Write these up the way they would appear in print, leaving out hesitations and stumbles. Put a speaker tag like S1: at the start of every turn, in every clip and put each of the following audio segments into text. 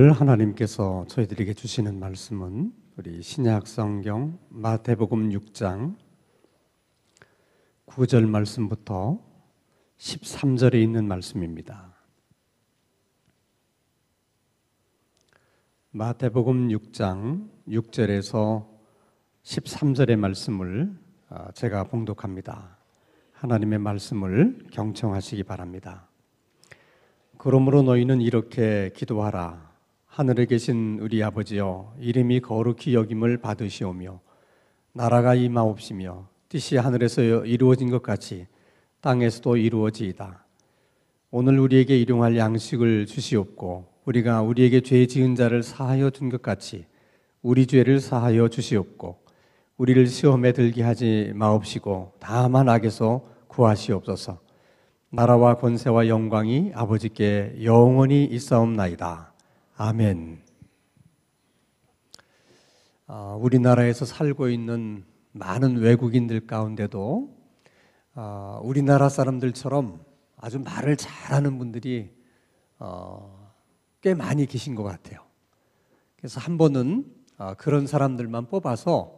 S1: 오늘 하나님께서 저희들에게 주시는 말씀은 우리 신약 성경 마태복음 6장 9절 말씀부터 13절에 있는 말씀입니다. 마태복음 6장 6절에서 13절의 말씀을 제가 봉독합니다. 하나님의 말씀을 경청하시기 바랍니다. 그러므로 너희는 이렇게 기도하라. 하늘에 계신 우리 아버지여, 이름이 거룩히 여김을 받으시오며 나라가 임하옵시며 뜻이 하늘에서 이루어진 것 같이 땅에서도 이루어지이다. 오늘 우리에게 일용할 양식을 주시옵고 우리가 우리에게 죄 지은 자를 사하여 준 것 같이 우리 죄를 사하여 주시옵고 우리를 시험에 들게 하지 마옵시고 다만 악에서 구하시옵소서. 나라와 권세와 영광이 아버지께 영원히 있사옵나이다. 아멘. 우리나라에서 살고 있는 많은 외국인들 가운데도 우리나라 사람들처럼 아주 말을 잘하는 분들이 꽤 많이 계신 것 같아요. 그래서 한 번은 그런 사람들만 뽑아서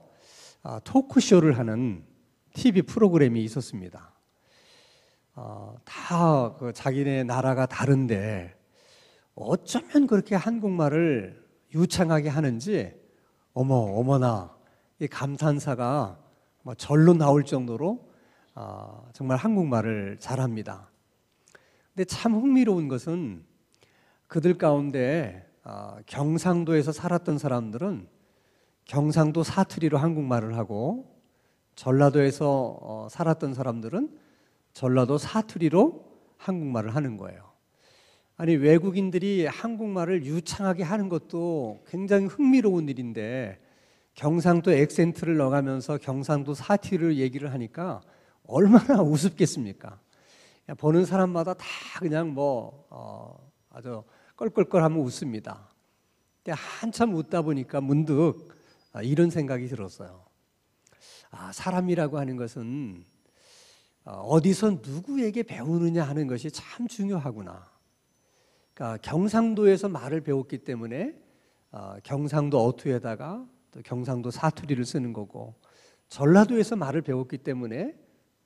S1: 토크쇼를 하는 TV 프로그램이 있었습니다. 다 자기네 나라가 다른데 어쩌면 그렇게 한국말을 유창하게 하는지 어머나 이 감탄사가 절로 나올 정도로 정말 한국말을 잘합니다. 근데 참 흥미로운 것은 그들 가운데 경상도에서 살았던 사람들은 경상도 사투리로 한국말을 하고 전라도에서 살았던 사람들은 전라도 사투리로 한국말을 하는 거예요. 아니, 외국인들이 한국말을 유창하게 하는 것도 굉장히 흥미로운 일인데 경상도 액센트를 넣어가면서 경상도 사투리를 얘기를 하니까 얼마나 우습겠습니까? 보는 사람마다 다 그냥 아주 껄껄껄하면 웃습니다. 근데 한참 웃다 보니까 문득 이런 생각이 들었어요. 사람이라고 하는 것은 어디서 누구에게 배우느냐 하는 것이 참 중요하구나. 그러니까 경상도에서 말을 배웠기 때문에 경상도 어투에다가 또 경상도 사투리를 쓰는 거고, 전라도에서 말을 배웠기 때문에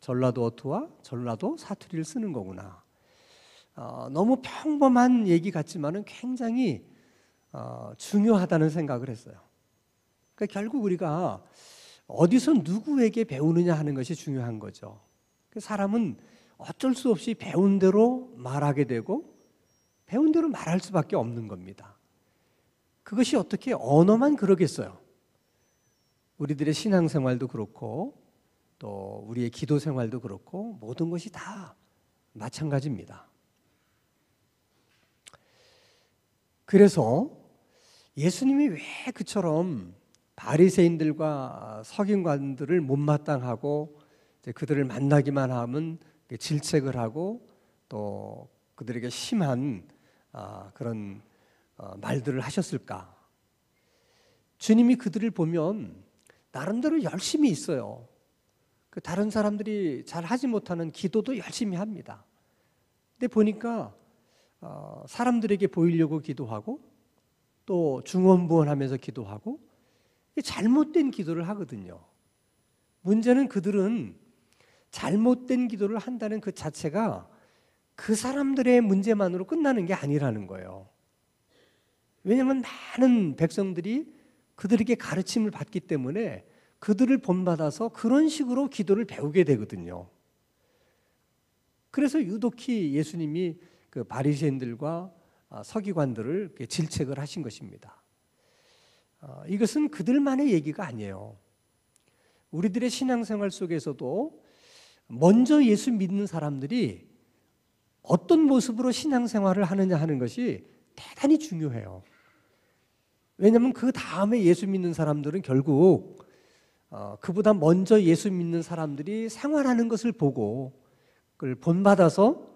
S1: 전라도 어투와 전라도 사투리를 쓰는 거구나. 너무 평범한 얘기 같지만은 굉장히 중요하다는 생각을 했어요. 그러니까 결국 우리가 어디서 누구에게 배우느냐 하는 것이 중요한 거죠. 사람은 어쩔 수 없이 배운 대로 말하게 되고 배운 대로 말할 수밖에 없는 겁니다. 그것이 어떻게 언어만 그러겠어요. 우리들의 신앙생활도 그렇고 또 우리의 기도생활도 그렇고 모든 것이 다 마찬가지입니다. 그래서 예수님이 왜 그처럼 바리새인들과 서기관들을 못마땅하고 그들을 만나기만 하면 질책을 하고 또 그들에게 심한 그런 말들을 하셨을까? 주님이 그들을 보면 나름대로 열심히 있어요. 다른 사람들이 잘 하지 못하는 기도도 열심히 합니다. 근데 보니까 사람들에게 보이려고 기도하고 또 중언부언하면서 기도하고 잘못된 기도를 하거든요. 문제는 그들은 잘못된 기도를 한다는 그 자체가 그 사람들의 문제만으로 끝나는 게 아니라는 거예요. 왜냐하면 많은 백성들이 그들에게 가르침을 받기 때문에 그들을 본받아서 그런 식으로 기도를 배우게 되거든요. 그래서 유독히 예수님이 그 바리새인들과 서기관들을 질책을 하신 것입니다. 이것은 그들만의 얘기가 아니에요. 우리들의 신앙생활 속에서도 먼저 예수 믿는 사람들이 어떤 모습으로 신앙생활을 하느냐 하는 것이 대단히 중요해요. 왜냐하면 그 다음에 예수 믿는 사람들은 결국 그보다 먼저 예수 믿는 사람들이 생활하는 것을 보고 그걸 본받아서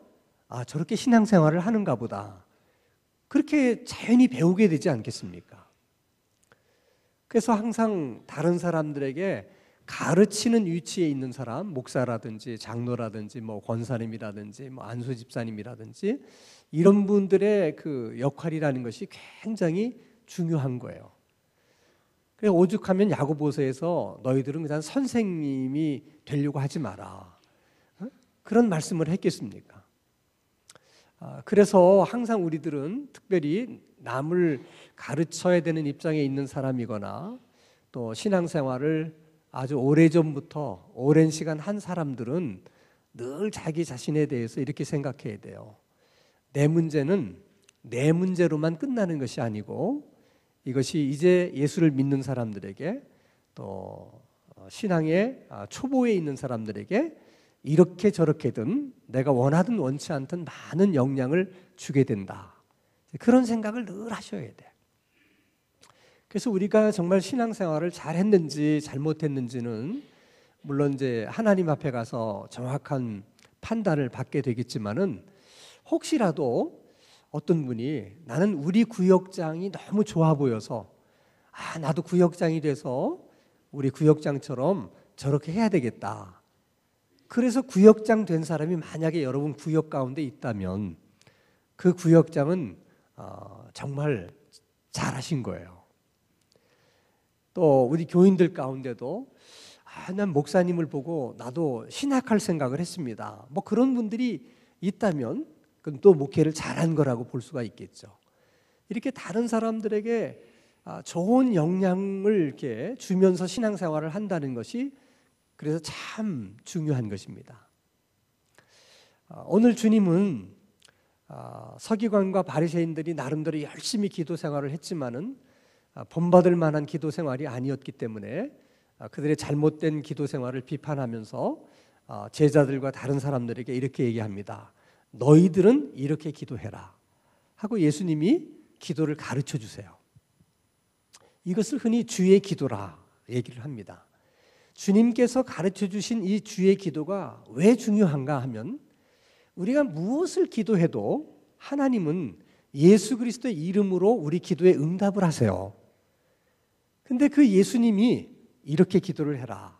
S1: 저렇게 신앙생활을 하는가 보다. 그렇게 자연히 배우게 되지 않겠습니까? 그래서 항상 다른 사람들에게
S2: 가르치는 위치에 있는 사람, 목사라든지 장로라든지 뭐 권사님이라든지 뭐 안수 집사님이라든지 이런 분들의 그 역할이라는 것이 굉장히 중요한 거예요. 그래서 오죽하면 야고보서에서 너희들은 그냥 선생님이 되려고 하지 마라. 그런 말씀을 했겠습니까? 그래서 항상 우리들은 특별히 남을 가르쳐야 되는 입장에 있는 사람이거나 또 신앙생활을 아주 오래전부터 오랜 시간 한 사람들은 늘 자기 자신에 대해서 이렇게 생각해야 돼요. 내 문제는 내 문제로만 끝나는 것이 아니고 이것이 이제 예수를 믿는 사람들에게 또 신앙의 초보에 있는 사람들에게 이렇게 저렇게든 내가 원하든 원치 않든 많은 영향을 주게 된다. 그런 생각을 늘 하셔야 돼요. 그래서 우리가 정말 신앙생활을 잘했는지 잘못했는지는 물론 이제 하나님 앞에 가서 정확한 판단을 받게 되겠지만은 혹시라도 어떤 분이 나는 우리 구역장이 너무 좋아 보여서 나도 구역장이 돼서 우리 구역장처럼 저렇게 해야 되겠다. 그래서 구역장 된 사람이 만약에 여러분 구역 가운데 있다면 그 구역장은 정말 잘하신 거예요. 또 우리 교인들 가운데도 난 목사님을 보고 나도 신학할 생각을 했습니다. 뭐 그런 분들이 있다면 그럼 또 목회를 잘한 거라고 볼 수가 있겠죠. 이렇게 다른 사람들에게 좋은 영향을 이렇게 주면서 신앙생활을 한다는 것이 그래서 참 중요한 것입니다. 오늘 주님은 서기관과 바리새인들이 나름대로 열심히 기도 생활을 했지만은 본받을 만한 기도 생활이 아니었기 때문에 그들의 잘못된 기도 생활을 비판하면서 제자들과 다른 사람들에게 이렇게 얘기합니다. 너희들은 이렇게 기도해라 하고 예수님이 기도를 가르쳐 주세요. 이것을 흔히 주의 기도라 얘기를 합니다. 주님께서 가르쳐 주신 이 주의 기도가 왜 중요한가 하면 우리가 무엇을 기도해도 하나님은 예수 그리스도의 이름으로 우리 기도에 응답을 하세요. 근데 그 예수님이 이렇게 기도를 해라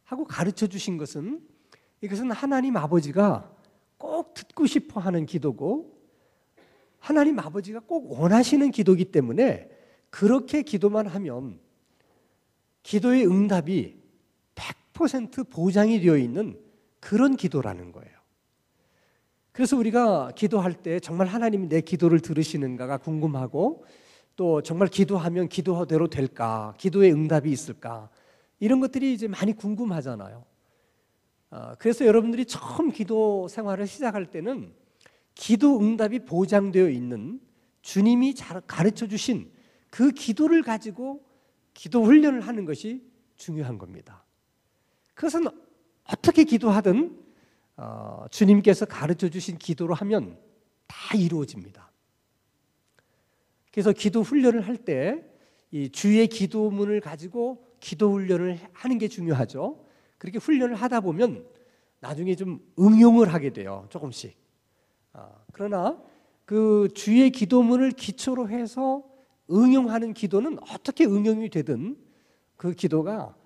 S2: 하고 가르쳐 주신 것은 이것은 하나님 아버지가 꼭 듣고 싶어 하는 기도고 하나님 아버지가 꼭 원하시는 기도이기 때문에 그렇게 기도만 하면 기도의 응답이 100% 보장이 되어 있는 그런 기도라는 거예요. 그래서 우리가 기도할 때 정말 하나님이 내 기도를 들으시는가가 궁금하고 또 정말 기도하면 기도대로 될까? 기도의 응답이 있을까? 이런 것들이 이제 많이 궁금하잖아요. 그래서 여러분들이 처음 기도 생활을 시작할 때는 기도 응답이 보장되어 있는 주님이 가르쳐 주신 그 기도를 가지고 기도 훈련을 하는 것이 중요한 겁니다. 그것은 어떻게 기도하든 주님께서 가르쳐 주신 기도로 하면 다 이루어집니다. 그래서 기도 훈련을 할 때 이 주의 기도문을 가지고 기도 훈련을 하는 게 중요하죠. 그렇게 훈련을 하다 보면 나중에 좀 응용을 하게 돼요. 조금씩. 그러나 그 주의 기도문을 기초로 해서 응용하는 기도는 어떻게 응용이 되든 그 기도가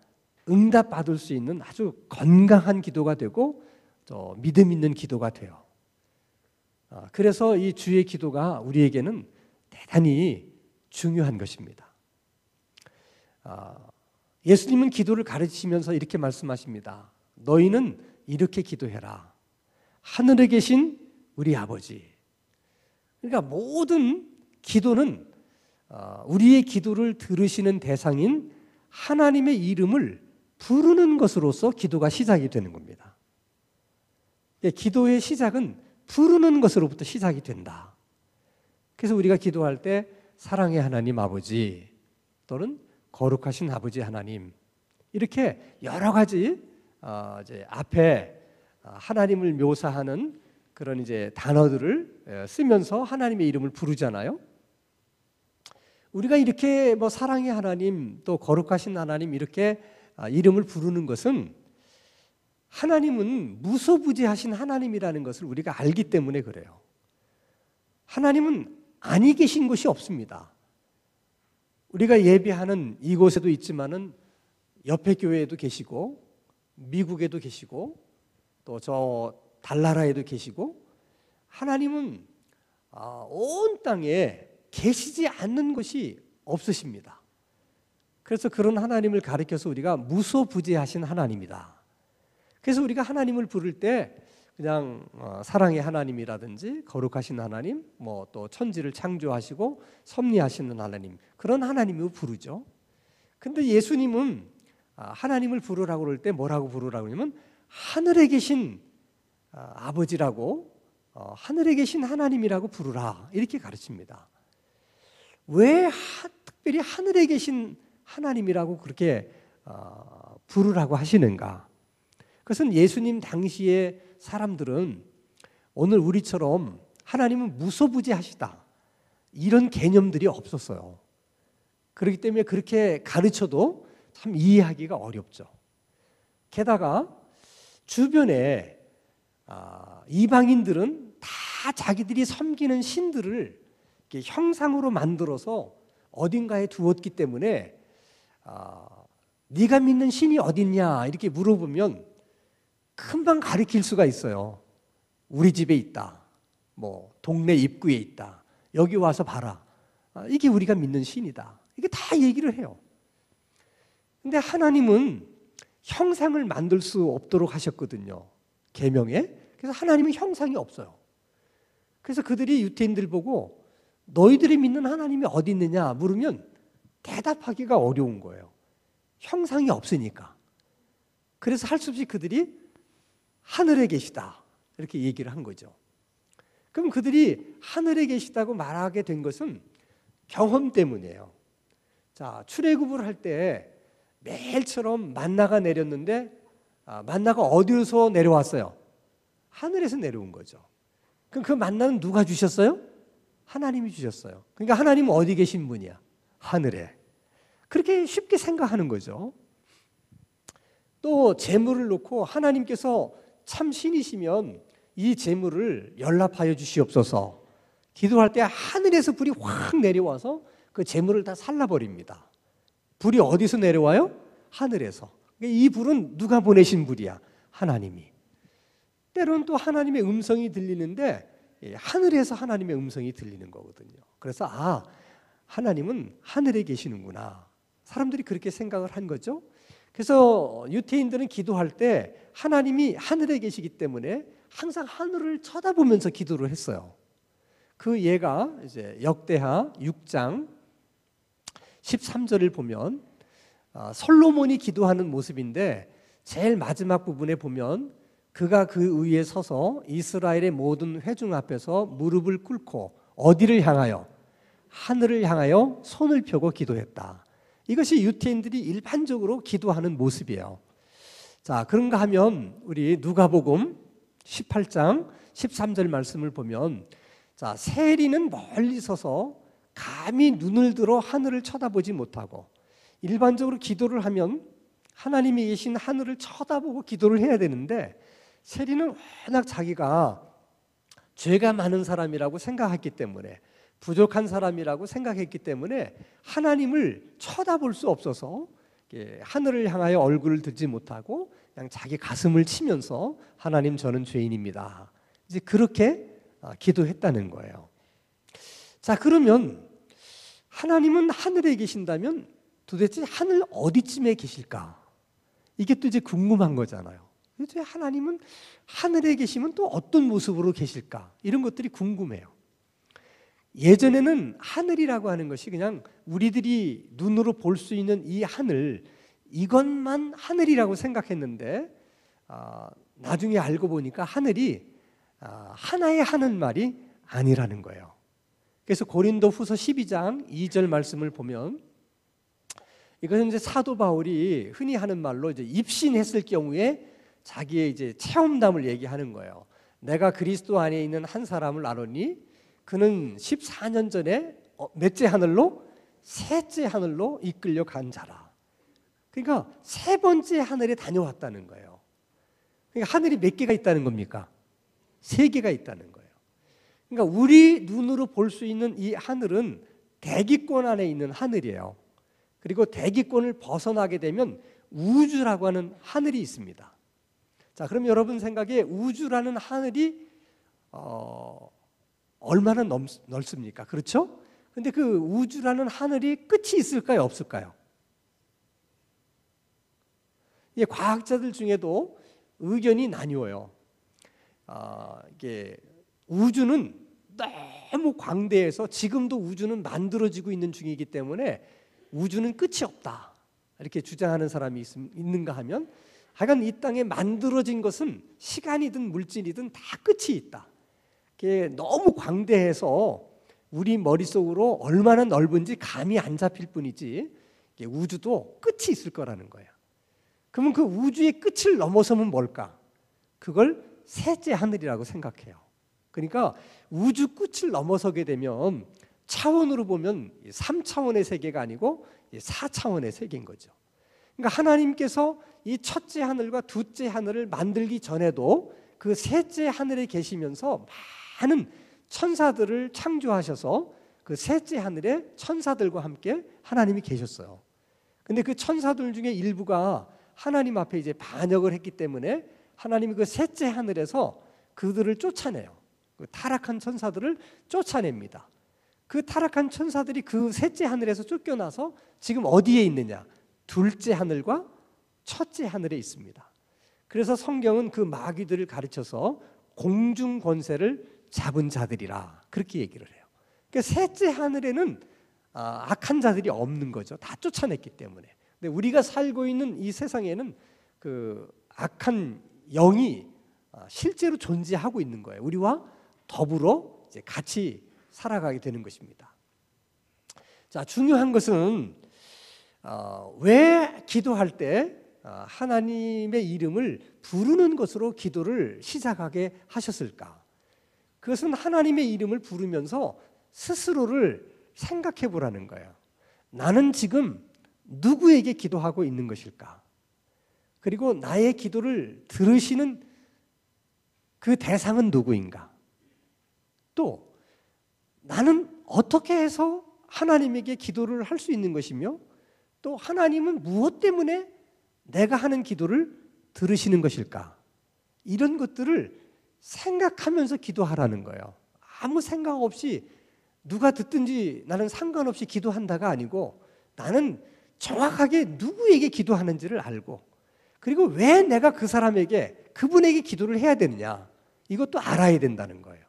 S2: 응답받을 수 있는 아주 건강한 기도가 되고 또 믿음 있는 기도가 돼요. 그래서 이 주의 기도가 우리에게는 대단히 중요한 것입니다. 예수님은 기도를 가르치면서 이렇게 말씀하십니다. 너희는 이렇게 기도해라. 하늘에 계신 우리 아버지. 그러니까 모든 기도는 우리의 기도를 들으시는 대상인 하나님의 이름을 부르는 것으로서 기도가 시작이 되는 겁니다. 기도의 시작은 부르는 것으로부터 시작이 된다. 그래서 우리가 기도할 때 사랑의 하나님 아버지 또는 거룩하신 아버지 하나님 이렇게 여러 가지 이제 앞에 하나님을 묘사하는 그런 이제 단어들을 쓰면서 하나님의 이름을 부르잖아요. 우리가 이렇게 뭐 사랑의 하나님 또 거룩하신 하나님 이렇게 이름을 부르는 것은 하나님은 무소부지하신 하나님이라는 것을 우리가 알기 때문에 그래요. 하나님은 아니 계신 곳이 없습니다. 우리가 예배하는 이곳에도 있지만은 옆에 교회에도 계시고 미국에도 계시고 또 저 달나라에도 계시고 하나님은 온 땅에 계시지 않는 곳이 없으십니다. 그래서 그런 하나님을 가리켜서 우리가 무소부재하신 하나님이다. 그래서 우리가 하나님을 부를 때 그냥 사랑의 하나님이라든지 거룩하신 하나님, 뭐 또 천지를 창조하시고 섭리하시는 하나님, 그런 하나님으로 부르죠. 근데 예수님은 하나님을 부르라고 그럴 때 뭐라고 부르라고 그러냐면 하늘에 계신 아버지라고, 하늘에 계신 하나님이라고 부르라, 이렇게 가르칩니다. 왜 특별히 하늘에 계신 하나님이라고 그렇게 부르라고 하시는가? 그것은 예수님 당시의 사람들은 오늘 우리처럼 하나님은 무소부재하시다, 이런 개념들이 없었어요. 그렇기 때문에 그렇게 가르쳐도 참 이해하기가 어렵죠. 게다가 주변에 이방인들은 다 자기들이 섬기는 신들을 이렇게 형상으로 만들어서 어딘가에 두었기 때문에 네가 믿는 신이 어딨냐 이렇게 물어보면 금방 가리킬 수가 있어요. 우리 집에 있다, 뭐 동네 입구에 있다, 여기 와서 봐라, 이게 우리가 믿는 신이다, 이게 다 얘기를 해요. 근데 하나님은 형상을 만들 수 없도록 하셨거든요, 계명에. 그래서 하나님은 형상이 없어요. 그래서 그들이 유태인들 보고 너희들이 믿는 하나님이 어디 있느냐 물으면 대답하기가 어려운 거예요. 형상이 없으니까. 그래서 할 수 없이 그들이 하늘에 계시다 이렇게 얘기를 한 거죠. 그럼 그들이 하늘에 계시다고 말하게 된 것은 경험 때문이에요. 자, 출애굽을 할 때 매일처럼 만나가 내렸는데 만나가 어디서 내려왔어요? 하늘에서 내려온 거죠. 그럼 그 만나는 누가 주셨어요? 하나님이 주셨어요. 그러니까 하나님은 어디 계신 분이야? 하늘에. 그렇게 쉽게 생각하는 거죠. 또 재물을 놓고 하나님께서 참 신이시면 이 재물을 연락하여 주시옵소서. 기도할 때 하늘에서 불이 확 내려와서 그 재물을 다 살라버립니다. 불이 어디서 내려와요? 하늘에서. 이 불은 누가 보내신 불이야? 하나님이. 때로는 또 하나님의 음성이 들리는데 하늘에서 하나님의 음성이 들리는 거거든요. 그래서 하나님은 하늘에 계시는구나. 사람들이 그렇게 생각을 한 거죠. 그래서 유태인들은 기도할 때 하나님이 하늘에 계시기 때문에 항상 하늘을 쳐다보면서 기도를 했어요. 그 예가 이제 역대하 6장 13절을 보면 솔로몬이 기도하는 모습인데 제일 마지막 부분에 보면 그가 그 위에 서서 이스라엘의 모든 회중 앞에서 무릎을 꿇고 어디를 향하여? 하늘을 향하여 손을 펴고 기도했다. 이것이 유태인들이 일반적으로 기도하는 모습이에요. 자, 그런가 하면 우리 누가복음 18장 13절 말씀을 보면 자, 세리는 멀리 서서 감히 눈을 들어 하늘을 쳐다보지 못하고, 일반적으로 기도를 하면 하나님이 계신 하늘을 쳐다보고 기도를 해야 되는데 세리는 워낙 자기가 죄가 많은 사람이라고 생각했기 때문에, 부족한 사람이라고 생각했기 때문에 하나님을 쳐다볼 수 없어서 하늘을 향하여 얼굴을 들지 못하고 그냥 자기 가슴을 치면서 하나님 저는 죄인입니다, 이제 그렇게 기도했다는 거예요. 자, 그러면 하나님은 하늘에 계신다면 도대체 하늘 어디쯤에 계실까? 이게 또 이제 궁금한 거잖아요. 도대체 하나님은 하늘에 계시면 또 어떤 모습으로 계실까? 이런 것들이 궁금해요. 예전에는 하늘이라고 하는 것이 그냥 우리들이 눈으로 볼 수 있는 이 하늘, 이것만 하늘이라고 생각했는데 나중에 알고 보니까 하늘이 하나의 하는 말이 아니라는 거예요. 그래서 고린도후서 12장 2절 말씀을 보면 이것은 이제 사도 바울이 흔히 하는 말로 이제 입신했을 경우에 자기의 이제 체험담을 얘기하는 거예요. 내가 그리스도 안에 있는 한 사람을 알았니? 그는 14년 전에 몇째 하늘로? 셋째 하늘로 이끌려 간 자라. 그러니까 세 번째 하늘에 다녀왔다는 거예요. 그러니까 하늘이 몇 개가 있다는 겁니까? 세 개가 있다는 거예요. 그러니까 우리 눈으로 볼 수 있는 이 하늘은 대기권 안에 있는 하늘이에요. 그리고 대기권을 벗어나게 되면 우주라고 하는 하늘이 있습니다. 자, 그럼 여러분 생각에 우주라는 하늘이 얼마나 넓습니까? 그렇죠? 근데 그 우주라는 하늘이 끝이 있을까요? 없을까요? 예, 과학자들 중에도 의견이 나뉘어요. 이게 우주는 너무 광대해서 지금도 우주는 만들어지고 있는 중이기 때문에 우주는 끝이 없다, 이렇게 주장하는 사람이 있는가 하면, 하여간 이 땅에 만들어진 것은 시간이든 물질이든 다 끝이 있다. 이게 너무 광대해서 우리 머릿속으로 얼마나 넓은지 감이 안 잡힐 뿐이지 우주도 끝이 있을 거라는 거예요. 그러면 그 우주의 끝을 넘어서면 뭘까? 그걸 셋째 하늘이라고 생각해요. 그러니까 우주 끝을 넘어서게 되면 차원으로 보면 3차원의 세계가 아니고 4차원의 세계인 거죠. 그러니까 하나님께서 이 첫째 하늘과 둘째 하늘을 만들기 전에도 그 셋째 하늘에 계시면서 많은 천사들을 창조하셔서 그 셋째 하늘에 천사들과 함께 하나님이 계셨어요. 근데 그 천사들 중에 일부가 하나님 앞에 이제 반역을 했기 때문에 하나님이 그 셋째 하늘에서 그들을 쫓아내요. 그 타락한 천사들을 쫓아냅니다. 그 타락한 천사들이 그 셋째 하늘에서 쫓겨나서 지금 어디에 있느냐? 둘째 하늘과 첫째 하늘에 있습니다. 그래서 성경은 그 마귀들을 가르쳐서 공중 권세를 잡은 자들이라 그렇게 얘기를 해요. 그러니까 셋째 하늘에는 악한 자들이 없는 거죠. 다 쫓아냈기 때문에. 근데 우리가 살고 있는 이 세상에는 그 악한 영이 실제로 존재하고 있는 거예요. 우리와 더불어 이제 같이 살아가게 되는 것입니다. 자, 중요한 것은 왜 기도할 때 하나님의 이름을 부르는 것으로 기도를 시작하게 하셨을까? 그것은 하나님의 이름을 부르면서 스스로를 생각해 보라는 거예요. 나는 지금 누구에게 기도하고 있는 것일까? 그리고 나의 기도를 들으시는 그 대상은 누구인가? 또 나는 어떻게 해서 하나님에게 기도를 할 수 있는 것이며, 또 하나님은 무엇 때문에 내가 하는 기도를 들으시는 것일까? 이런 것들을 생각하면서 기도하라는 거예요. 아무 생각 없이 누가 듣든지 나는 상관없이 기도한다가 아니고, 나는 정확하게 누구에게 기도하는지를 알고, 그리고 왜 내가 그 사람에게, 그분에게 기도를 해야 되느냐, 이것도 알아야 된다는 거예요.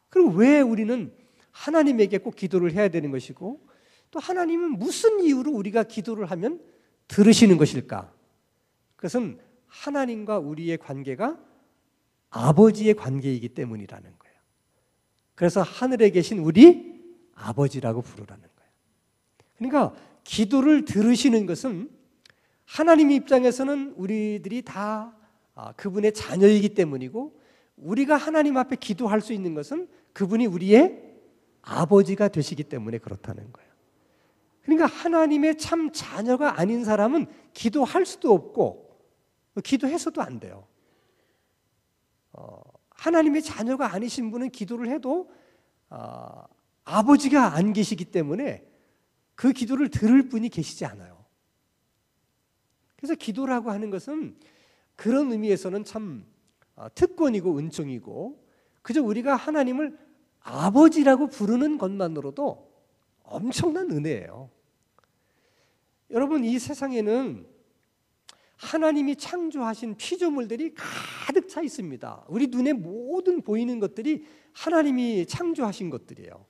S2: 그리고 왜 우리는 하나님에게 꼭 기도를 해야 되는 것이고, 또 하나님은 무슨 이유로 우리가 기도를 하면 들으시는 것일까? 그것은 하나님과 우리의 관계가 아버지의 관계이기 때문이라는 거예요. 그래서 하늘에 계신 우리 아버지라고 부르라는 거예요. 그러니까 기도를 들으시는 것은 하나님 입장에서는 우리들이 다 그분의 자녀이기 때문이고, 우리가 하나님 앞에 기도할 수 있는 것은 그분이 우리의 아버지가 되시기 때문에 그렇다는 거예요. 그러니까 하나님의 참 자녀가 아닌 사람은 기도할 수도 없고 기도해서도 안 돼요. 하나님의 자녀가 아니신 분은 기도를 해도 아버지가 안 계시기 때문에 그 기도를 들을 분이 계시지 않아요. 그래서 기도라고 하는 것은 그런 의미에서는 참 특권이고 은총이고, 그저 우리가 하나님을 아버지라고 부르는 것만으로도 엄청난 은혜예요. 여러분, 이 세상에는 하나님이 창조하신 피조물들이 가득 차 있습니다. 우리 눈에 모든 보이는 것들이 하나님이 창조하신 것들이에요.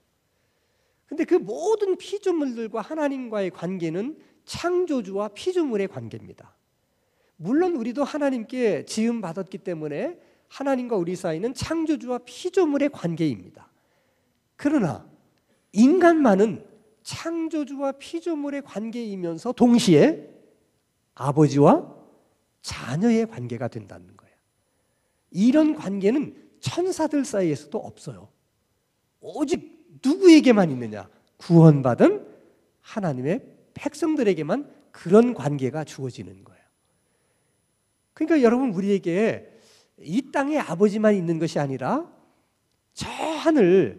S2: 근데 그 모든 피조물들과 하나님과의 관계는 창조주와 피조물의 관계입니다. 물론 우리도 하나님께 지음 받았기 때문에 하나님과 우리 사이는 창조주와 피조물의 관계입니다. 그러나 인간만은 창조주와 피조물의 관계이면서 동시에 아버지와 자녀의 관계가 된다는 거예요. 이런 관계는 천사들 사이에서도 없어요. 오직 누구에게만 있느냐? 구원받은 하나님의 백성들에게만 그런 관계가 주어지는 거예요. 그러니까 여러분, 우리에게 이 땅에 아버지만 있는 것이 아니라 저 하늘에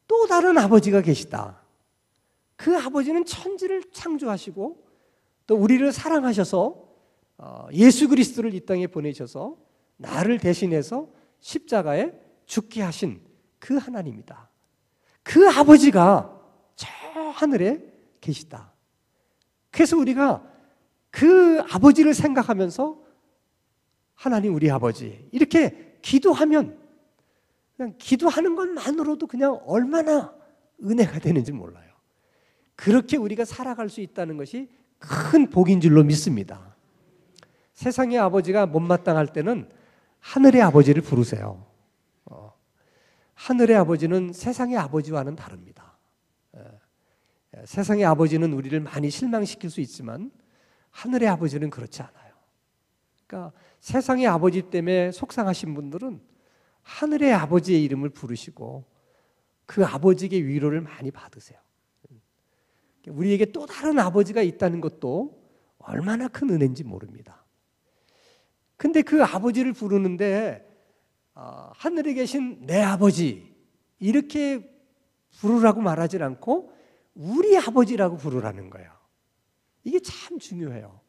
S2: 또 다른 아버지가 계시다. 그 아버지는 천지를 창조하시고 또 우리를 사랑하셔서 예수 그리스도를 이 땅에 보내셔서 나를 대신해서 십자가에 죽게 하신 그 하나님이다. 그 아버지가 저 하늘에 계시다. 그래서 우리가 그 아버지를 생각하면서 하나님 우리 아버지 이렇게 기도하면 그냥 기도하는 것만으로도 그냥 얼마나 은혜가 되는지 몰라요. 그렇게 우리가 살아갈 수 있다는 것이 큰 복인 줄로 믿습니다. 세상의 아버지가 못마땅할 때는 하늘의 아버지를 부르세요. 하늘의 아버지는 세상의 아버지와는 다릅니다. 세상의 아버지는 우리를 많이 실망시킬 수 있지만 하늘의 아버지는 그렇지 않아요. 그러니까 세상의 아버지 때문에 속상하신 분들은 하늘의 아버지의 이름을 부르시고 그 아버지에게 위로를 많이 받으세요. 우리에게 또 다른 아버지가 있다는 것도 얼마나 큰 은혜인지 모릅니다. 근데 그 아버지를 부르는데 하늘에 계신 내 아버지 이렇게 부르라고 말하지 않고 우리 아버지라고 부르라는 거예요. 이게 참 중요해요.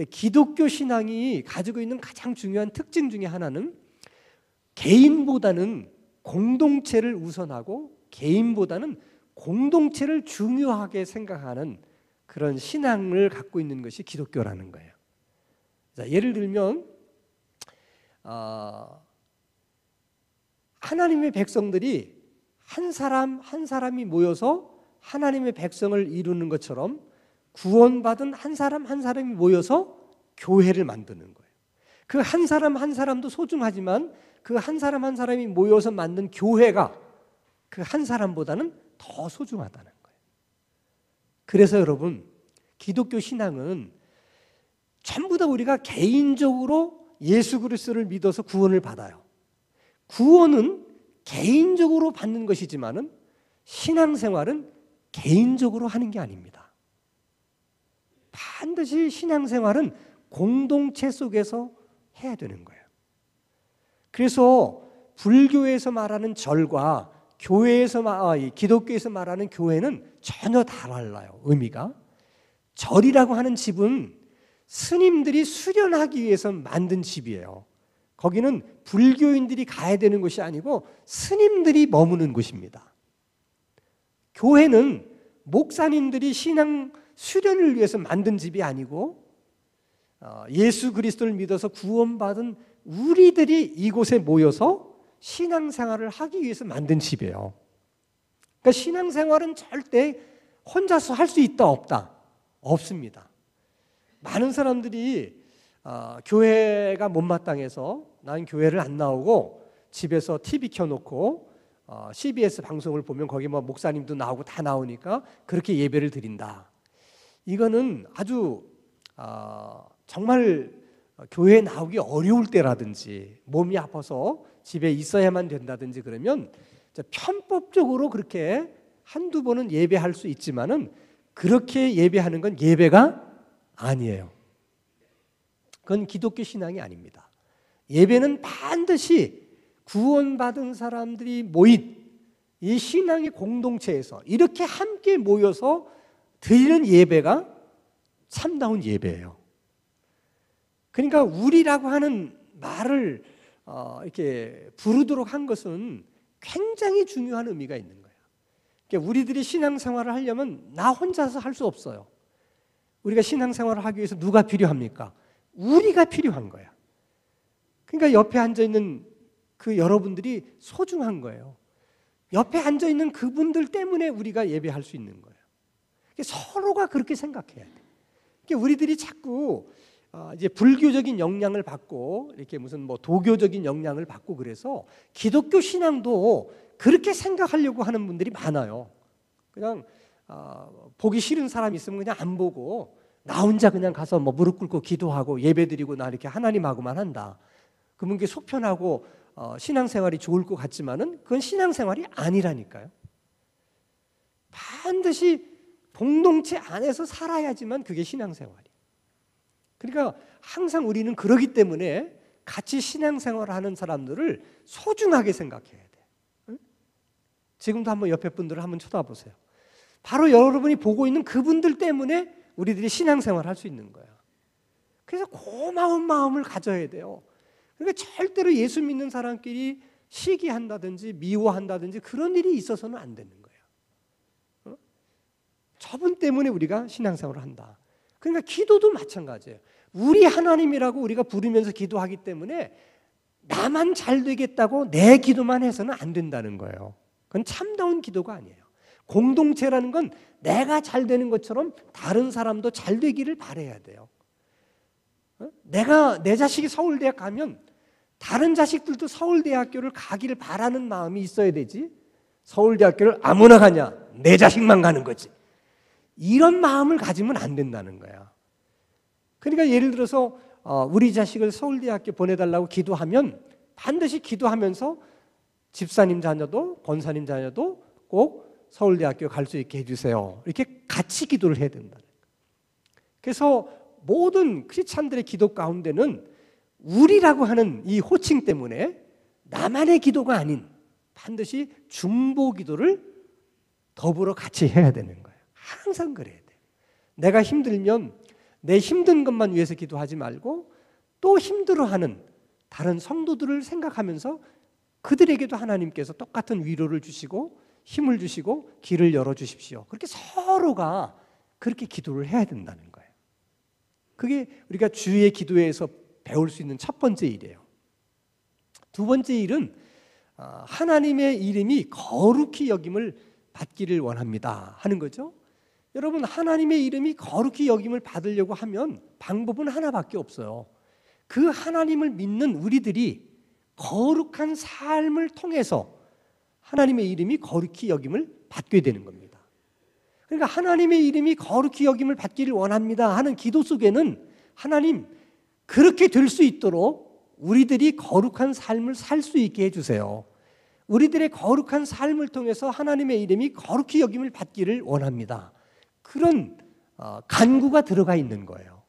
S2: 기독교 신앙이 가지고 있는 가장 중요한 특징 중에 하나는 개인보다는 공동체를 우선하고 개인보다는 공동체를 중요하게 생각하는 그런 신앙을 갖고 있는 것이 기독교라는 거예요. 자, 예를 들면 하나님의 백성들이 한 사람 한 사람이 모여서 하나님의 백성을 이루는 것처럼 구원받은 한 사람 한 사람이 모여서 교회를 만드는 거예요. 그 한 사람 한 사람도 소중하지만 그 한 사람 한 사람이 모여서 만든 교회가 그 한 사람보다는 더 소중하다는 거예요. 그래서 여러분, 기독교 신앙은 전부 다 우리가 개인적으로 예수 그리스도를 믿어서 구원을 받아요. 구원은 개인적으로 받는 것이지만은 신앙생활은 개인적으로 하는 게 아닙니다. 반드시 신앙생활은 공동체 속에서 해야 되는 거예요. 그래서 불교에서 말하는 절과 기독교에서 말하는 교회는 전혀 달라요. 의미가. 절이라고 하는 집은 스님들이 수련하기 위해서 만든 집이에요. 거기는 불교인들이 가야 되는 곳이 아니고 스님들이 머무는 곳입니다. 교회는 목사님들이 신앙 수련을 위해서 만든 집이 아니고 예수 그리스도를 믿어서 구원받은 우리들이 이곳에 모여서 신앙생활을 하기 위해서 만든 집이에요. 그러니까 신앙생활은 절대 혼자서 할 수 있다 없다? 없습니다. 많은 사람들이 교회가 못마땅해서 난 교회를 안 나오고 집에서 TV 켜놓고 CBS 방송을 보면 거기 뭐 목사님도 나오고 다 나오니까 그렇게 예배를 드린다. 이거는 아주 정말 교회에 나오기 어려울 때라든지 몸이 아파서 집에 있어야만 된다든지 그러면 편법적으로 그렇게 한두 번은 예배할 수 있지만은 그렇게 예배하는 건 예배가 아니에요. 그건 기독교 신앙이 아닙니다. 예배는 반드시 구원받은 사람들이 모인 이 신앙의 공동체에서 이렇게 함께 모여서 드리는 예배가 참다운 예배예요. 그러니까 우리라고 하는 말을 이렇게 부르도록 한 것은 굉장히 중요한 의미가 있는 거예요. 그러니까 우리들이 신앙생활을 하려면 나 혼자서 할 수 없어요. 우리가 신앙생활을 하기 위해서 누가 필요합니까? 우리가 필요한 거야. 그러니까 옆에 앉아있는 그 여러분들이 소중한 거예요. 옆에 앉아있는 그분들 때문에 우리가 예배할 수 있는 거예요. 서로가 그렇게 생각해야 돼. 그러니까 우리들이 자꾸 이제 불교적인 영향을 받고 이렇게 무슨 뭐 도교적인 영향을 받고 그래서 기독교 신앙도 그렇게 생각하려고 하는 분들이 많아요. 그냥 보기 싫은 사람 있으면 그냥 안 보고 나 혼자 그냥 가서 뭐 무릎 꿇고 기도하고 예배드리고 나 이렇게 하나님하고만 한다. 그러면 그게 속편하고 신앙생활이 좋을 것 같지만은 그건 신앙생활이 아니라니까요. 반드시 공동체 안에서 살아야지만 그게 신앙생활이에요. 그러니까 항상 우리는 그러기 때문에 같이 신앙생활을 하는 사람들을 소중하게 생각해야 돼. 지금도 한번 옆에 분들을 한번 쳐다보세요. 바로 여러분이 보고 있는 그분들 때문에 우리들이 신앙생활을 할 수 있는 거야. 그래서 고마운 마음을 가져야 돼요. 그러니까 절대로 예수 믿는 사람끼리 시기한다든지 미워한다든지 그런 일이 있어서는 안 되는 거예요. 저분 때문에 우리가 신앙생활을 한다. 그러니까 기도도 마찬가지예요. 우리 하나님이라고 우리가 부르면서 기도하기 때문에 나만 잘 되겠다고 내 기도만 해서는 안 된다는 거예요. 그건 참다운 기도가 아니에요. 공동체라는 건 내가 잘 되는 것처럼 다른 사람도 잘 되기를 바라야 돼요. 내 자식이 서울대학 가면 다른 자식들도 서울대학교를 가기를 바라는 마음이 있어야 되지, 서울대학교를 아무나 가냐, 내 자식만 가는 거지, 이런 마음을 가지면 안 된다는 거야. 그러니까 예를 들어서 우리 자식을 서울대학교 보내달라고 기도하면 반드시 기도하면서 집사님 자녀도 권사님 자녀도 꼭 서울대학교 갈 수 있게 해주세요, 이렇게 같이 기도를 해야 된다. 그래서 모든 크리스찬들의 기도 가운데는 우리라고 하는 이 호칭 때문에 나만의 기도가 아닌 반드시 중보 기도를 더불어 같이 해야 되는 거예요. 항상 그래야 돼요. 내가 힘들면 내 힘든 것만 위해서 기도하지 말고 또 힘들어하는 다른 성도들을 생각하면서 그들에게도 하나님께서 똑같은 위로를 주시고 힘을 주시고 길을 열어주십시오. 그렇게 서로가 그렇게 기도를 해야 된다는 거예요. 그게 우리가 주의 기도에서 배울 수 있는 첫 번째 일이에요. 두 번째 일은 하나님의 이름이 거룩히 여김을 받기를 원합니다 하는 거죠. 여러분, 하나님의 이름이 거룩히 여김을 받으려고 하면 방법은 하나밖에 없어요. 그 하나님을 믿는 우리들이 거룩한 삶을 통해서 하나님의 이름이 거룩히 여김을 받게 되는 겁니다. 그러니까 하나님의 이름이 거룩히 여김을 받기를 원합니다 하는 기도 속에는 하나님, 그렇게 될 수 있도록 우리들이 거룩한 삶을 살 수 있게 해주세요. 우리들의 거룩한 삶을 통해서 하나님의 이름이 거룩히 여김을 받기를 원합니다. 그런 간구가 들어가 있는 거예요.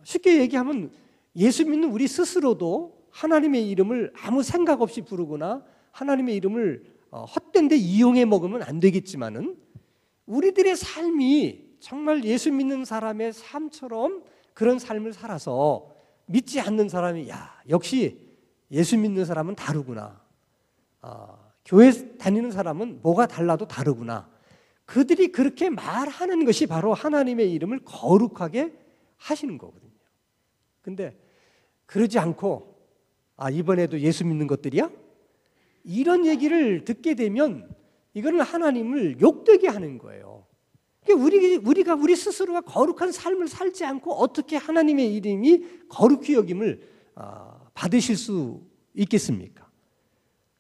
S2: 쉽게 얘기하면 예수 믿는 우리 스스로도 하나님의 이름을 아무 생각 없이 부르거나 하나님의 이름을 헛된 데 이용해 먹으면 안 되겠지만은 우리들의 삶이 정말 예수 믿는 사람의 삶처럼 그런 삶을 살아서 믿지 않는 사람이 역시 예수 믿는 사람은 다르구나, 교회 다니는 사람은 뭐가 달라도 다르구나, 그들이 그렇게 말하는 것이 바로 하나님의 이름을 거룩하게 하시는 거거든요. 근데 그러지 않고 이번에도 예수 믿는 것들이야? 이런 얘기를 듣게 되면 이거는 하나님을 욕되게 하는 거예요. 우리가 우리 스스로가 거룩한 삶을 살지 않고 어떻게 하나님의 이름이 거룩히 여김을 받으실 수 있겠습니까?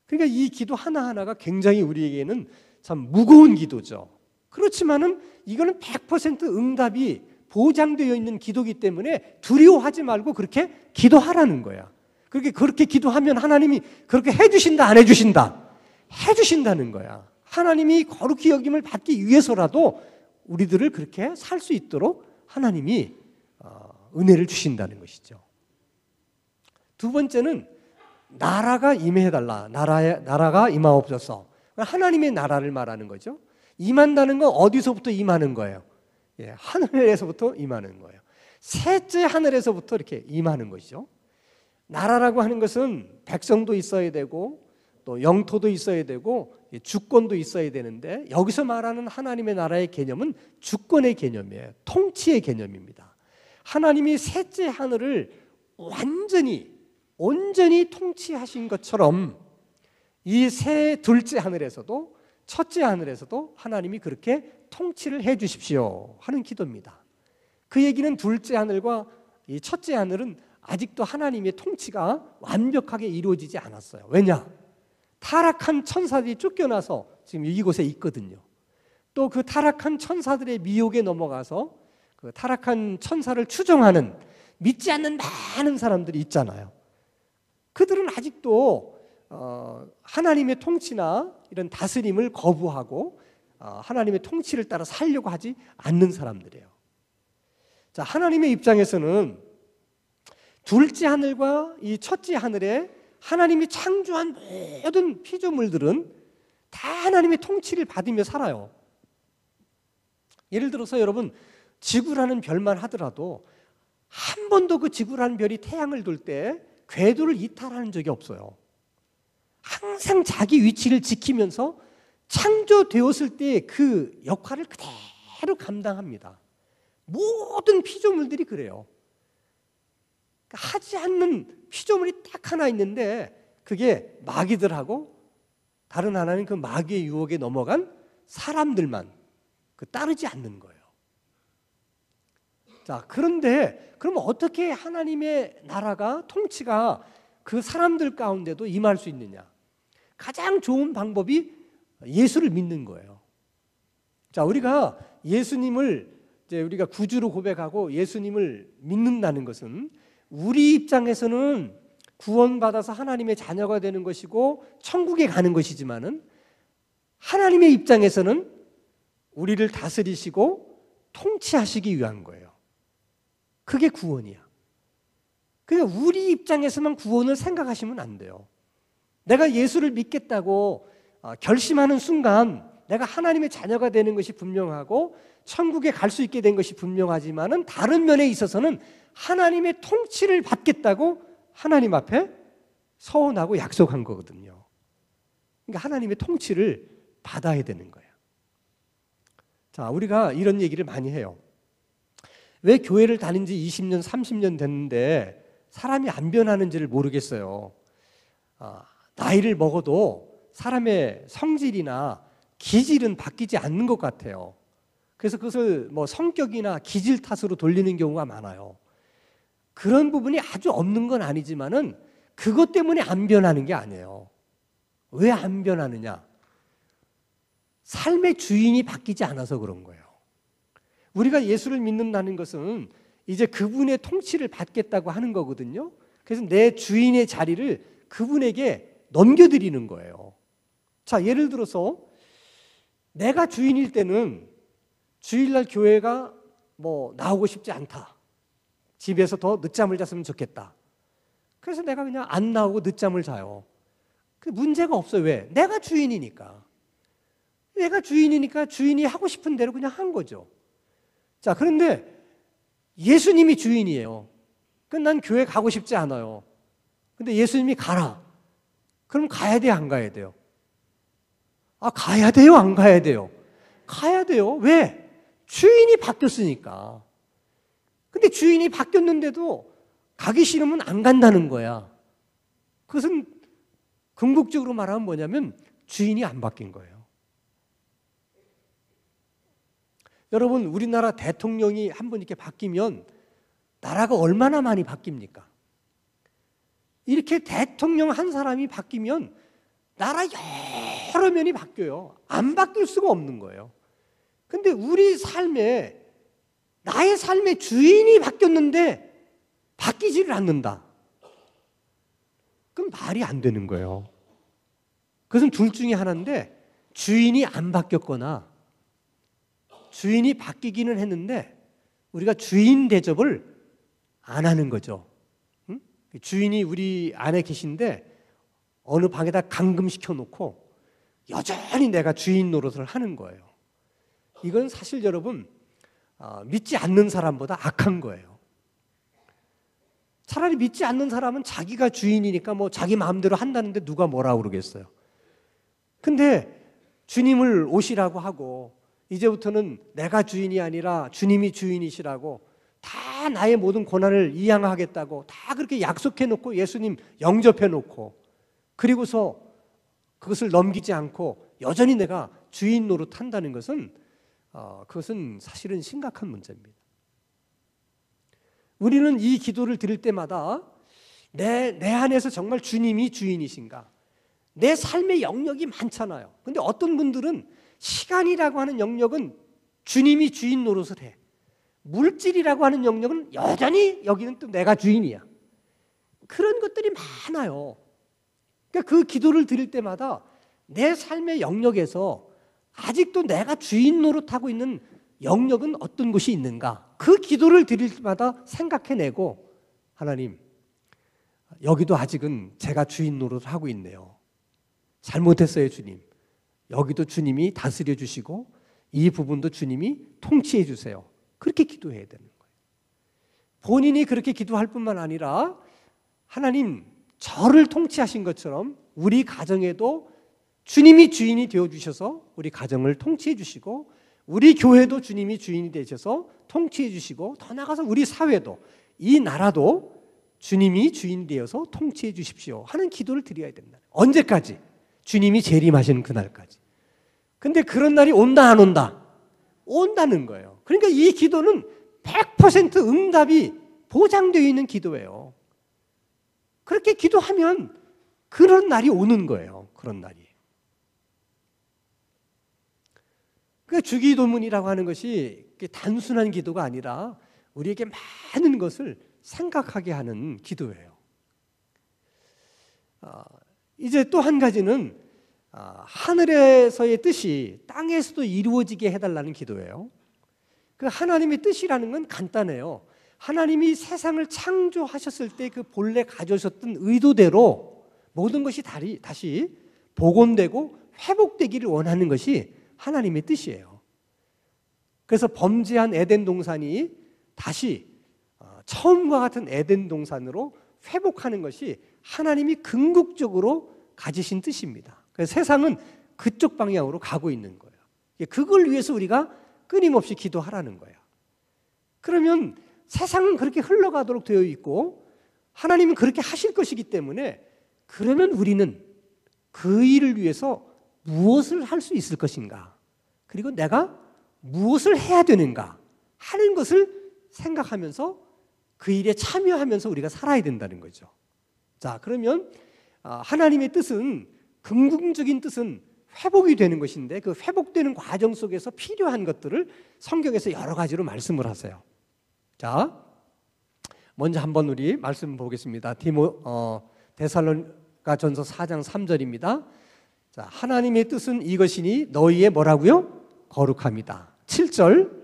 S2: 그러니까 이 기도 하나하나가 굉장히 우리에게는 참 무거운 기도죠. 그렇지만은 이거는 100% 응답이 보장되어 있는 기도이기 때문에 두려워하지 말고 그렇게 기도하라는 거야. 그렇게 기도하면 하나님이 그렇게 해주신다, 안 해주신다? 해주신다는 거야. 하나님이 거룩히 여김을 받기 위해서라도 우리들을 그렇게 살 수 있도록 하나님이 은혜를 주신다는 것이죠. 두 번째는 나라가 임해달라, 나라가 임하옵소서. 하나님의 나라를 말하는 거죠. 임한다는 건 어디서부터 임하는 거예요? 하늘에서부터 임하는 거예요. 셋째 하늘에서부터 이렇게 임하는 것이죠. 나라라고 하는 것은 백성도 있어야 되고 또 영토도 있어야 되고 주권도 있어야 되는데, 여기서 말하는 하나님의 나라의 개념은 주권의 개념이에요. 통치의 개념입니다. 하나님이 셋째 하늘을 온전히 통치하신 것처럼 이 둘째 하늘에서도 첫째 하늘에서도 하나님이 그렇게 통치를 해 주십시오 하는 기도입니다. 그 얘기는 둘째 하늘과 이 첫째 하늘은 아직도 하나님의 통치가 완벽하게 이루어지지 않았어요. 왜냐? 타락한 천사들이 쫓겨나서 지금 이곳에 있거든요. 또 그 타락한 천사들의 미혹에 넘어가서 그 타락한 천사를 추종하는 믿지 않는 많은 사람들이 있잖아요. 그들은 아직도 하나님의 통치나 이런 다스림을 거부하고 하나님의 통치를 따라 살려고 하지 않는 사람들이에요. 자, 하나님의 입장에서는 둘째 하늘과 이 첫째 하늘에 하나님이 창조한 모든 피조물들은 다 하나님의 통치를 받으며 살아요. 예를 들어서 여러분, 지구라는 별만 하더라도 한 번도 그 지구라는 별이 태양을 돌 때 궤도를 이탈하는 적이 없어요. 항상 자기 위치를 지키면서 창조되었을 때 그 역할을 그대로 감당합니다. 모든 피조물들이 그래요. 그러니까 하지 않는 피조물이 딱 하나 있는데 그게 마귀들하고 다른 하나는 그 마귀의 유혹에 넘어간 사람들만 따르지 않는 거예요. 자, 그런데 그러면 어떻게 하나님의 나라가 통치가 그 사람들 가운데도 임할 수 있느냐? 가장 좋은 방법이 예수를 믿는 거예요. 자, 우리가 예수님을 이제 우리가 구주로 고백하고 예수님을 믿는다는 것은 우리 입장에서는 구원받아서 하나님의 자녀가 되는 것이고 천국에 가는 것이지만은 하나님의 입장에서는 우리를 다스리시고 통치하시기 위한 거예요. 그게 구원이야. 그러니까 우리 입장에서만 구원을 생각하시면 안 돼요. 내가 예수를 믿겠다고 결심하는 순간 내가 하나님의 자녀가 되는 것이 분명하고 천국에 갈 수 있게 된 것이 분명하지만은 다른 면에 있어서는 하나님의 통치를 받겠다고 하나님 앞에 서원하고 약속한 거거든요. 그러니까 하나님의 통치를 받아야 되는 거예요. 자, 우리가 이런 얘기를 많이 해요. 왜 교회를 다닌 지 20년, 30년 됐는데 사람이 안 변하는지를 모르겠어요. 나이를 먹어도 사람의 성질이나 기질은 바뀌지 않는 것 같아요. 그래서 그것을 뭐 성격이나 기질 탓으로 돌리는 경우가 많아요. 그런 부분이 아주 없는 건 아니지만은 그것 때문에 안 변하는 게 아니에요. 왜 안 변하느냐? 삶의 주인이 바뀌지 않아서 그런 거예요. 우리가 예수를 믿는다는 것은 이제 그분의 통치를 받겠다고 하는 거거든요. 그래서 내 주인의 자리를 그분에게 넘겨드리는 거예요. 자, 예를 들어서 내가 주인일 때는 주일날 교회가 뭐 나오고 싶지 않다. 집에서 더 늦잠을 잤으면 좋겠다. 그래서 내가 그냥 안 나오고 늦잠을 자요. 그 문제가 없어요. 왜? 내가 주인이니까. 내가 주인이니까 주인이 하고 싶은 대로 그냥 한 거죠. 자, 그런데 예수님이 주인이에요. 그럼 난 교회 가고 싶지 않아요. 근데 예수님이 가라. 그럼 가야 돼요, 안 가야 돼요? 가야 돼요, 안 가야 돼요? 가야 돼요. 왜? 주인이 바뀌었으니까. 근데 주인이 바뀌었는데도 가기 싫으면 안 간다는 거야. 그것은 궁극적으로 말하면 뭐냐면 주인이 안 바뀐 거예요. 여러분, 우리나라 대통령이 한 번 이렇게 바뀌면 나라가 얼마나 많이 바뀝니까? 이렇게 대통령 한 사람이 바뀌면 나라 여러 면이 바뀌어요. 안 바뀔 수가 없는 거예요. 근데 우리 삶에 나의 삶의 주인이 바뀌었는데 바뀌지를 않는다. 그럼 말이 안 되는 거예요. 그것은 둘 중에 하나인데 주인이 안 바뀌었거나 주인이 바뀌기는 했는데 우리가 주인 대접을 안 하는 거죠. 응? 주인이 우리 안에 계신데 어느 방에다 감금시켜 놓고 여전히 내가 주인 노릇을 하는 거예요. 이건 사실 여러분 믿지 않는 사람보다 악한 거예요. 차라리 믿지 않는 사람은 자기가 주인이니까 뭐 자기 마음대로 한다는데 누가 뭐라고 그러겠어요. 근데 주님을 오시라고 하고 이제부터는 내가 주인이 아니라 주님이 주인이시라고 다 나의 모든 고난을 이양하겠다고 다 그렇게 약속해 놓고 예수님 영접해 놓고 그리고서 그것을 넘기지 않고 여전히 내가 주인 노릇한다는 것은 그것은 사실은 심각한 문제입니다. 우리는 이 기도를 드릴 때마다 내 안에서 정말 주님이 주인이신가? 내 삶의 영역이 많잖아요. 근데 어떤 분들은 시간이라고 하는 영역은 주님이 주인 노릇을 해. 물질이라고 하는 영역은 여전히 여기는 또 내가 주인이야. 그런 것들이 많아요. 그러니까 그 기도를 드릴 때마다 내 삶의 영역에서 아직도 내가 주인 노릇하고 있는 영역은 어떤 곳이 있는가? 그 기도를 드릴 때마다 생각해내고 하나님, 여기도 아직은 제가 주인 노릇을 하고 있네요. 잘못했어요, 주님. 여기도 주님이 다스려 주시고 이 부분도 주님이 통치해 주세요. 그렇게 기도해야 되는 거예요. 본인이 그렇게 기도할 뿐만 아니라 하나님 저를 통치하신 것처럼 우리 가정에도 주님이 주인이 되어주셔서 우리 가정을 통치해 주시고 우리 교회도 주님이 주인이 되셔서 통치해 주시고 더 나아가서 우리 사회도 이 나라도 주님이 주인 되어서 통치해 주십시오 하는 기도를 드려야 된다. 언제까지? 주님이 재림하시는 그날까지. 근데 그런 날이 온다 안 온다? 온다는 거예요. 그러니까 이 기도는 100% 응답이 보장되어 있는 기도예요. 그렇게 기도하면 그런 날이 오는 거예요. 그런 날이. 그 주기도문이라고 하는 것이 단순한 기도가 아니라 우리에게 많은 것을 생각하게 하는 기도예요. 이제 또 한 가지는 하늘에서의 뜻이 땅에서도 이루어지게 해달라는 기도예요. 그 하나님의 뜻이라는 건 간단해요. 하나님이 세상을 창조하셨을 때 그 본래 가져오셨던 의도대로 모든 것이 다시 복원되고 회복되기를 원하는 것이 하나님의 뜻이에요. 그래서 범죄한 에덴 동산이 다시 처음과 같은 에덴 동산으로 회복하는 것이 하나님이 궁극적으로 가지신 뜻입니다. 그래서 세상은 그쪽 방향으로 가고 있는 거예요. 그걸 위해서 우리가 끊임없이 기도하라는 거예요. 그러면 세상은 그렇게 흘러가도록 되어 있고 하나님은 그렇게 하실 것이기 때문에 그러면 우리는 그 일을 위해서 무엇을 할 수 있을 것인가? 그리고 내가 무엇을 해야 되는가? 하는 것을 생각하면서 그 일에 참여하면서 우리가 살아야 된다는 거죠. 자, 그러면 하나님의 뜻은 긍정적인 뜻은 회복이 되는 것인데 그 회복되는 과정 속에서 필요한 것들을 성경에서 여러 가지로 말씀을 하세요. 자, 먼저 한번 우리 말씀 보겠습니다. 데살로니가전서 4장 3절입니다. 자, 하나님의 뜻은 이것이니 너희의 뭐라고요? 거룩함이다. 7절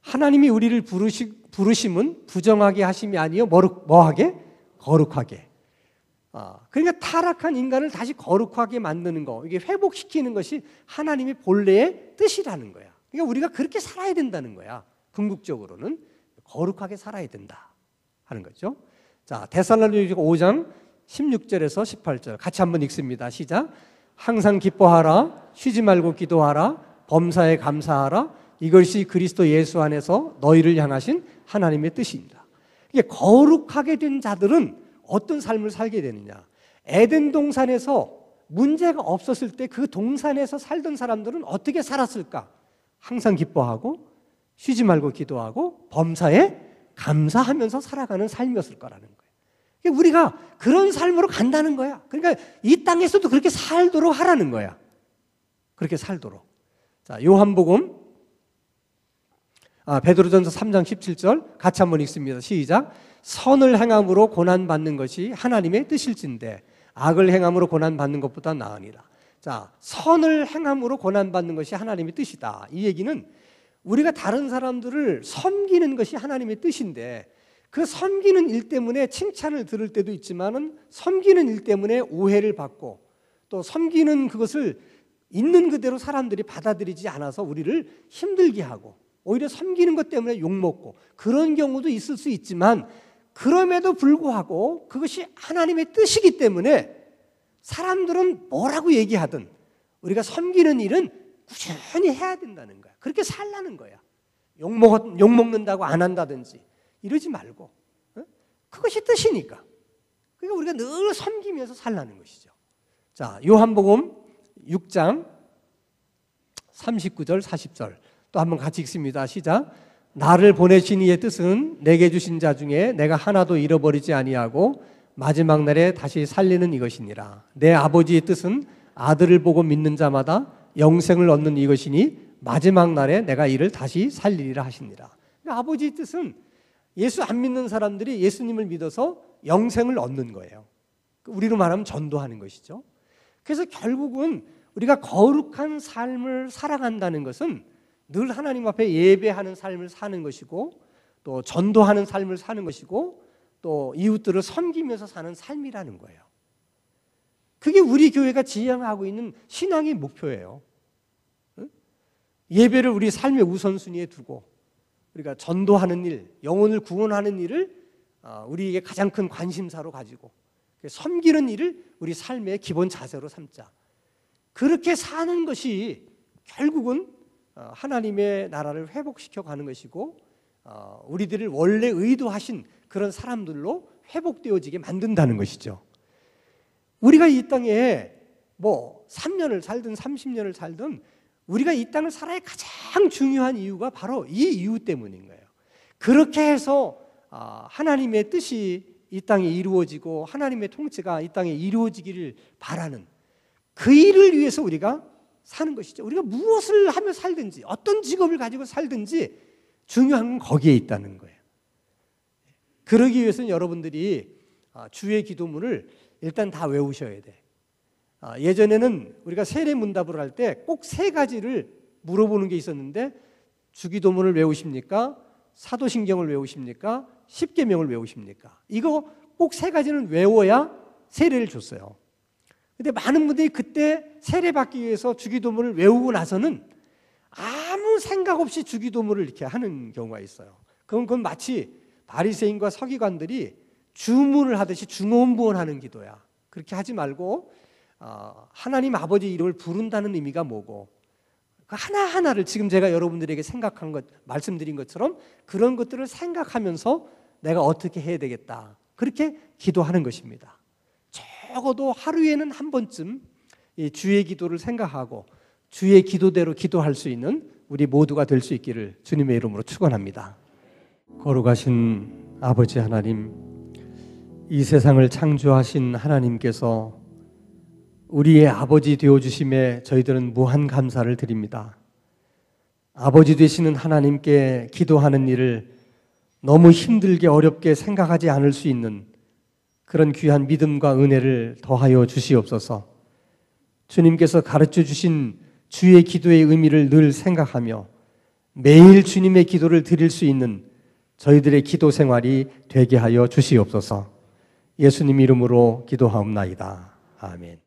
S2: 하나님이 우리를 부르심은 부정하게 하심이 아니요 뭐하게? 거룩하게. 그러니까 타락한 인간을 다시 거룩하게 만드는 거, 이게 회복시키는 것이 하나님의 본래의 뜻이라는 거야. 그러니까 우리가 그렇게 살아야 된다는 거야. 궁극적으로는 거룩하게 살아야 된다 하는 거죠. 자, 데살로니가 5장 16절에서 18절 같이 한번 읽습니다. 시작. 항상 기뻐하라, 쉬지 말고 기도하라, 범사에 감사하라. 이것이 그리스도 예수 안에서 너희를 향하신 하나님의 뜻입니다. 이게 거룩하게 된 자들은 어떤 삶을 살게 되느냐? 에덴 동산에서 문제가 없었을 때 그 동산에서 살던 사람들은 어떻게 살았을까? 항상 기뻐하고 쉬지 말고 기도하고 범사에 감사하면서 살아가는 삶이었을 거라는 거예요. 우리가 그런 삶으로 간다는 거야. 그러니까 이 땅에서도 그렇게 살도록 하라는 거야. 그렇게 살도록. 자, 요한복음 베드로전서 3장 17절 같이 한번 읽습니다. 시작. 선을 행함으로 고난받는 것이 하나님의 뜻일진데 악을 행함으로 고난받는 것보다 나으니라. 자, 선을 행함으로 고난받는 것이 하나님의 뜻이다. 이 얘기는 우리가 다른 사람들을 섬기는 것이 하나님의 뜻인데 그 섬기는 일 때문에 칭찬을 들을 때도 있지만은 섬기는 일 때문에 오해를 받고 또 섬기는 그것을 있는 그대로 사람들이 받아들이지 않아서 우리를 힘들게 하고 오히려 섬기는 것 때문에 욕먹고 그런 경우도 있을 수 있지만 그럼에도 불구하고 그것이 하나님의 뜻이기 때문에 사람들은 뭐라고 얘기하든 우리가 섬기는 일은 꾸준히 해야 된다는 거야. 그렇게 살라는 거야. 욕먹는다고 안 한다든지 이러지 말고 그것이 뜻이니까. 그러니까 우리가 늘 섬기면서 살라는 것이죠. 자, 요한복음 6장 39절 40절 또 한번 같이 읽습니다. 시작. 나를 보내신 이의 뜻은 내게 주신 자 중에 내가 하나도 잃어버리지 아니하고 마지막 날에 다시 살리는 이것이니라. 내 아버지의 뜻은 아들을 보고 믿는 자마다 영생을 얻는 이것이니 마지막 날에 내가 이를 다시 살리리라 하시니라. 그러니까 아버지의 뜻은 예수 안 믿는 사람들이 예수님을 믿어서 영생을 얻는 거예요. 우리로 말하면 전도하는 것이죠. 그래서 결국은 우리가 거룩한 삶을 살아간다는 것은 늘 하나님 앞에 예배하는 삶을 사는 것이고 또 전도하는 삶을 사는 것이고 또 이웃들을 섬기면서 사는 삶이라는 거예요. 그게 우리 교회가 지향하고 있는 신앙의 목표예요. 예배를 우리 삶의 우선순위에 두고 우리가 전도하는 일, 영혼을 구원하는 일을 우리에게 가장 큰 관심사로 가지고 섬기는 일을 우리 삶의 기본 자세로 삼자. 그렇게 사는 것이 결국은 하나님의 나라를 회복시켜 가는 것이고 우리들을 원래 의도하신 그런 사람들로 회복되어지게 만든다는 것이죠. 우리가 이 땅에 뭐 3년을 살든 30년을 살든 우리가 이 땅을 살아야 가장 중요한 이유가 바로 이 이유 때문인 거예요. 그렇게 해서 하나님의 뜻이 이 땅에 이루어지고 하나님의 통치가 이 땅에 이루어지기를 바라는 그 일을 위해서 우리가 사는 것이죠. 우리가 무엇을 하며 살든지 어떤 직업을 가지고 살든지 중요한 건 거기에 있다는 거예요. 그러기 위해서는 여러분들이 주의 기도문을 일단 다 외우셔야 돼. 예전에는 우리가 세례문답을 할 때 꼭 3가지를 물어보는 게 있었는데 주기도문을 외우십니까? 사도신경을 외우십니까? 십계명을 외우십니까? 이거 꼭 3가지는 외워야 세례를 줬어요. 근데 많은 분들이 그때 세례받기 위해서 주기도문을 외우고 나서는 아무 생각 없이 주기도문을 이렇게 하는 경우가 있어요. 그건 마치 바리새인과 서기관들이 주문을 하듯이 중언부언하는 기도야. 그렇게 하지 말고 하나님 아버지 이름을 부른다는 의미가 뭐고 그 하나하나를 지금 제가 여러분들에게 생각한 것, 말씀드린 것처럼 그런 것들을 생각하면서 내가 어떻게 해야 되겠다. 그렇게 기도하는 것입니다. 적어도 하루에는 한 번쯤 이 주의 기도를 생각하고 주의 기도대로 기도할 수 있는 우리 모두가 될 수 있기를 주님의 이름으로 축원합니다. 거룩하신 아버지 하나님, 이 세상을 창조하신 하나님께서 우리의 아버지 되어주심에 저희들은 무한 감사를 드립니다. 아버지 되시는 하나님께 기도하는 일을 너무 힘들게 어렵게 생각하지 않을 수 있는 그런 귀한 믿음과 은혜를 더하여 주시옵소서. 주님께서 가르쳐 주신 주의 기도의 의미를 늘 생각하며 매일 주님의 기도를 드릴 수 있는 저희들의 기도 생활이 되게 하여 주시옵소서. 예수님 이름으로 기도하옵나이다. 아멘.